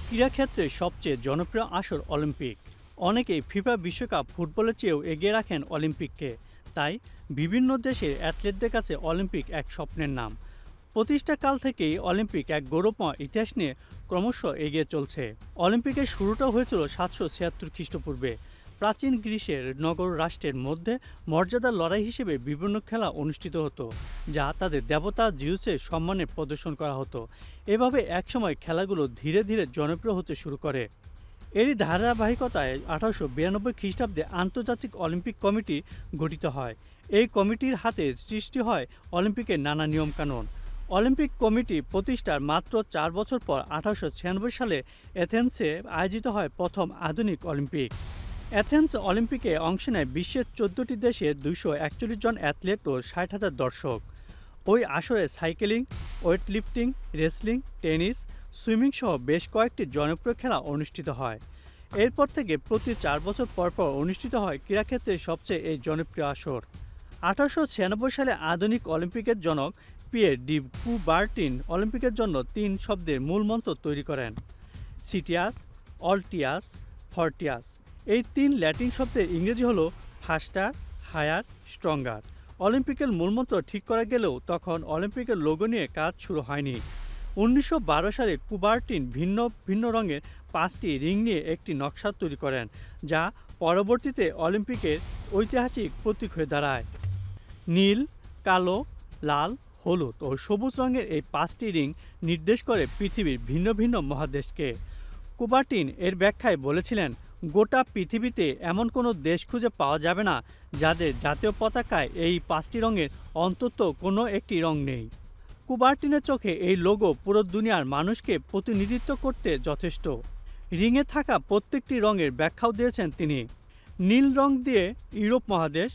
ক্রীড়াক্ষেত্রে সবচেয়ে জনপ্রিয় আসর অলিম্পিক। অনেকেই ফিফা বিশ্বকাপ ফুটবলের চেয়েও এগিয়ে রাখেন অলিম্পিককে। তাই বিভিন্ন দেশের অ্যাথলেটদের কাছে অলিম্পিক এক স্বপ্নের নাম। প্রতিষ্ঠাকাল থেকেই অলিম্পিক এক গৌরবময় ইতিহাস নিয়ে ক্রমশ এগিয়ে চলছে। অলিম্পিকের শুরুটা হয়েছিল 776 খ্রিস্টপূর্বে। প্রাচীন গ্রিসের নগর রাষ্ট্রের মধ্যে মর্যাদার লড়াই হিসেবে বিভিন্ন খেলা অনুষ্ঠিত হতো, যা তাদের দেবতা জিউসের সম্মানে প্রদর্শন করা হতো। এভাবে একসময় খেলাগুলো ধীরে ধীরে জনপ্রিয় হতে শুরু করে। এরই ধারাবাহিকতায় 1892 খ্রিস্টাব্দে আন্তর্জাতিক অলিম্পিক কমিটি গঠিত হয়। এই কমিটির হাতে সৃষ্টি হয় অলিম্পিকের নানা নিয়মকানুন। অলিম্পিক কমিটি প্রতিষ্ঠার মাত্র 4 বছর পর 1896 সালে এথেন্সে আয়োজিত হয় প্রথম আধুনিক অলিম্পিক। অ্যাথেন্স অলিম্পিকে অংশ নেয় বিশ্বের 14টি দেশের 241 জন অ্যাথলেট ও 60,000 দর্শক। ওই আসরে সাইকেলিং, ওয়েটলিফটিং, রেসলিং, টেনিস, সুইমিং সহ বেশ কয়েকটি জনপ্রিয় খেলা অনুষ্ঠিত হয়। এরপর থেকে প্রতি 4 বছর পর পর অনুষ্ঠিত হয় ক্রীড়াক্ষেত্রের সবচেয়ে এই জনপ্রিয় আসর। 1896 সালে আধুনিক অলিম্পিকের জনক পিয়ের ডি কুবার্টিন অলিম্পিকের জন্য 3 শব্দের মূল মন্ত্র তৈরি করেন: সিটিয়াস, অল্টিয়াস, ফর্টিয়াস। এই 3 ল্যাটিন শব্দের ইংরেজি হলো ফাস্টার, হায়ার, স্ট্রঙ্গার। অলিম্পিকের মূলমন্ত্র ঠিক করা গেলেও তখন অলিম্পিকের লোগো নিয়ে কাজ শুরু হয়নি। 1912 সালে কুবার্টিন ভিন্ন ভিন্ন রঙের 5টি রিং নিয়ে একটি নকশা তৈরি করেন, যা পরবর্তীতে অলিম্পিকের ঐতিহাসিক প্রতীক হয়ে দাঁড়ায়। নীল, কালো, লাল, হলুদ ও সবুজ রঙের এই 5টি রিং নির্দেশ করে পৃথিবীর ভিন্ন ভিন্ন মহাদেশকে। কুবার্টিন এর ব্যাখ্যায় বলেছিলেন, গোটা পৃথিবীতে এমন কোনো দেশ খুঁজে পাওয়া যাবে না যাদের জাতীয় পতাকায় এই 5টি রঙের অন্তত কোনো একটি রং নেই। কুবার্টিনের চোখে এই লোগো পুরো দুনিয়ার মানুষকে প্রতিনিধিত্ব করতে যথেষ্ট। রিংয়ে থাকা প্রত্যেকটি রঙের ব্যাখ্যাও দিয়েছেন তিনি। নীল রং দিয়ে ইউরোপ মহাদেশ,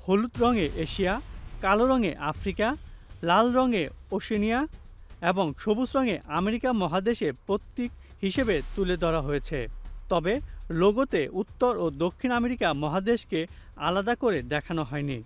হলুদ রঙে এশিয়া, কালো রঙে আফ্রিকা, লাল রঙে ওশেনিয়া এবং সবুজ রঙে আমেরিকা মহাদেশে প্রতীক হিসেবে তুলে ধরা হয়েছে। তবে লোগোতে উত্তর ও দক্ষিণ আমেরিকা মহাদেশকে আলাদা করে দেখানো হয়নি।